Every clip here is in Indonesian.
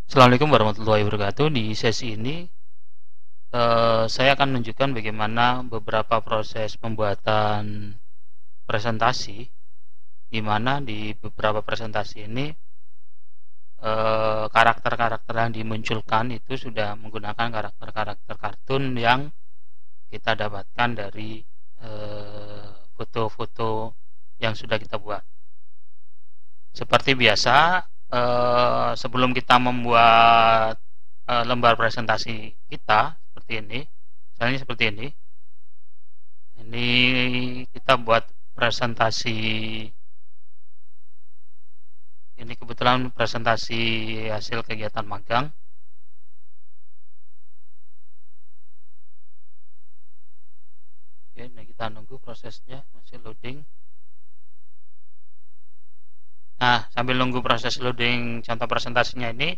Assalamualaikum warahmatullahi wabarakatuh. Di sesi ini saya akan menunjukkan bagaimana beberapa proses pembuatan presentasi, di mana di beberapa presentasi ini karakter-karakter yang dimunculkan itu sudah menggunakan karakter-karakter kartun yang kita dapatkan dari foto-foto yang sudah kita buat. Seperti biasa, sebelum kita membuat lembar presentasi kita seperti ini, misalnya seperti ini kita buat presentasi. Ini kebetulan presentasi hasil kegiatan magang. Oke, nah kita nunggu prosesnya, masih loading. Nah, sambil nunggu proses loading contoh presentasinya ini,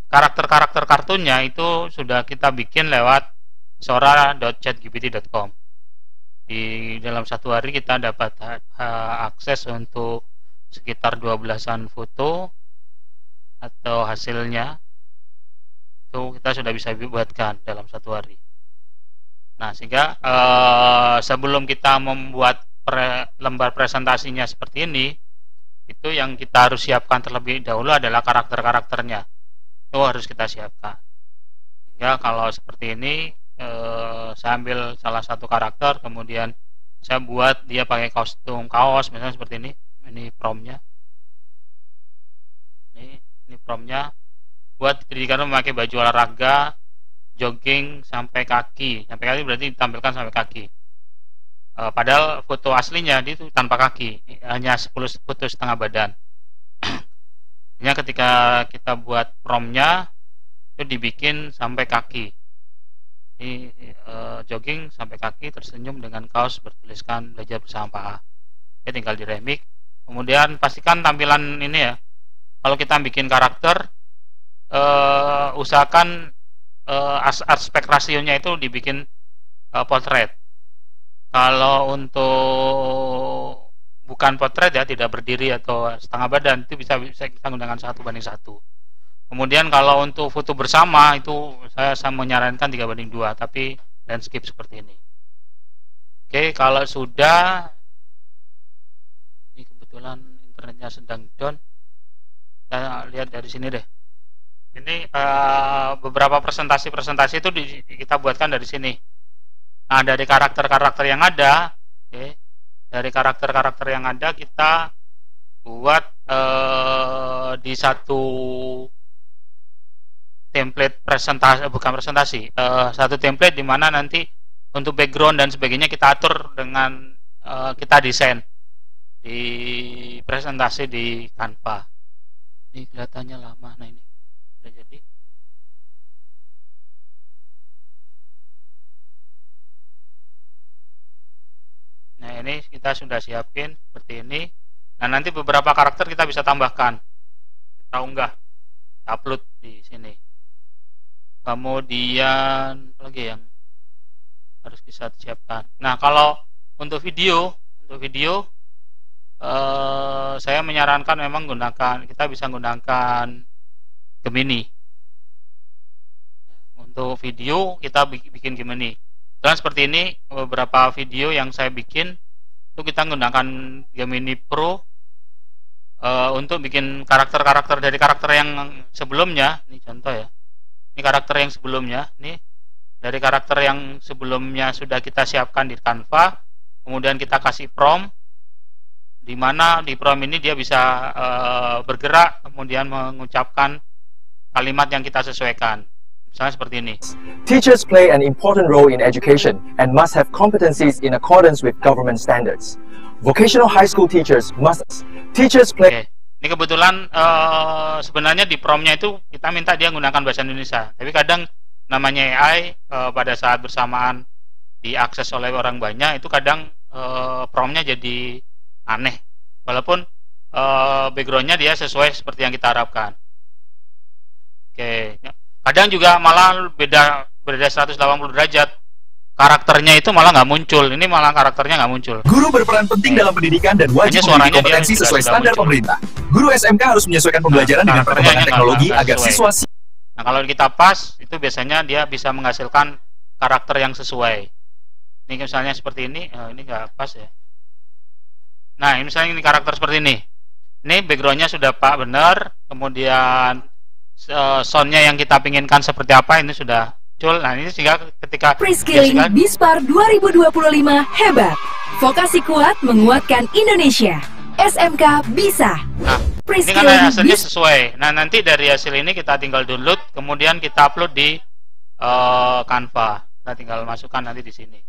karakter-karakter kartunnya itu sudah kita bikin lewat sora.chatgpt.com. Di dalam satu hari kita dapat akses untuk sekitar 12-an foto atau hasilnya itu kita sudah bisa buatkan dalam satu hari. Nah, sehingga sebelum kita membuat lembar presentasinya seperti ini, itu yang kita harus siapkan terlebih dahulu adalah karakter-karakternya. Itu harus kita siapkan. Sehingga kalau seperti ini, saya ambil salah satu karakter, kemudian saya buat dia pakai kostum kaos, misalnya seperti ini. Ini promnya. Ini promnya. Buat dirikan memakai baju olahraga, jogging sampai kaki. Sampai kaki berarti ditampilkan sampai kaki. Padahal foto aslinya itu tanpa kaki, hanya 10 foto setengah badan. Hanya ketika kita buat promnya itu dibikin sampai kaki. Ini jogging sampai kaki, tersenyum dengan kaos bertuliskan belajar bersama Pak A. Ya, tinggal diremix. Kemudian pastikan tampilan ini ya. Kalau kita bikin karakter, usahakan aspek rasionya itu dibikin portrait. Kalau untuk bukan potret ya, tidak berdiri atau setengah badan, itu bisa kita gunakan 1:1. Kemudian kalau untuk foto bersama itu saya menyarankan 3:2, tapi landscape seperti ini. Oke, kalau sudah, ini kebetulan internetnya sedang down, kita lihat dari sini deh. Ini beberapa presentasi-presentasi itu kita buatkan dari sini. Nah, dari karakter-karakter yang ada, dari karakter-karakter yang ada kita buat di satu template presentasi, bukan presentasi, satu template di mana nanti untuk background dan sebagainya kita atur dengan kita desain di presentasi di Canva. Ini kelihatannya lama, nah ini udah jadi. Nah, ini kita sudah siapin seperti ini. Nah, nanti beberapa karakter kita bisa tambahkan, kita unggah, upload di sini. Kemudian lagi yang harus kita siapkan. Nah, kalau untuk video, saya menyarankan memang kita bisa menggunakan Gemini. Untuk video kita bikin Gemini. Dan seperti ini beberapa video yang saya bikin itu kita menggunakan Gemini Pro untuk bikin karakter-karakter dari karakter yang sebelumnya. Ini contoh ya. Ini karakter yang sebelumnya. Ini dari karakter yang sebelumnya sudah kita siapkan di Canva. Kemudian kita kasih prompt, di mana di prompt ini dia bisa bergerak, kemudian mengucapkan kalimat yang kita sesuaikan. Misalnya seperti ini. Teachers play an important role in education and must have competencies in accordance with government standards. Vocational high school teachers must. Teachers play. Ini kebetulan sebenarnya di prompt-nya itu kita minta dia menggunakan bahasa Indonesia. Tapi kadang namanya AI pada saat bersamaan diakses oleh orang banyak itu kadang prompt-nya jadi aneh. Walaupun background-nya dia sesuai seperti yang kita harapkan. Oke. Kadang juga malah beda 180 derajat. karakternya itu malah nggak muncul. Ini malah karakternya nggak muncul. Guru berperan penting dalam pendidikan dan wajib memiliki kompetensi sesuai standar pemerintah. Guru SMK harus menyesuaikan pembelajaran dengan perkembangan teknologi agar siswa. Nah, kalau kita pas, itu biasanya dia bisa menghasilkan karakter yang sesuai. Ini misalnya seperti ini, ini nggak pas ya. Nah, ini misalnya ini karakter seperti ini. Ini backgroundnya sudah Pak benar, kemudian soundnya yang kita pinginkan seperti apa, ini sudah muncul. Nah, ini sehingga ketika Pre-skilling BISPAR 2025 hebat. Vokasi kuat menguatkan Indonesia. SMK bisa. Nah, ini kan hasilnya sesuai. Nah, nanti dari hasil ini kita tinggal download, kemudian kita upload di Canva. Kita tinggal masukkan nanti di sini.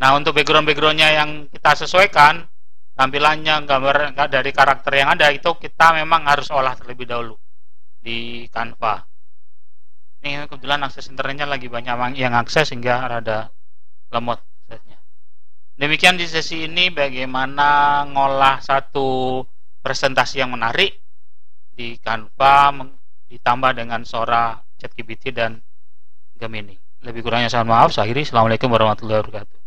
Nah, untuk backgroundnya yang kita sesuaikan, tampilannya, gambar dari karakter yang ada, itu kita memang harus olah terlebih dahulu di Canva. Ini kebetulan akses internetnya lagi banyak yang akses sehingga rada lemot aksesnya. Demikian di sesi ini bagaimana ngolah satu presentasi yang menarik di Canva ditambah dengan Sora, ChatGPT dan Gemini. Lebih kurangnya saya mohon maaf. Saya akhiri. Assalamualaikum warahmatullahi wabarakatuh.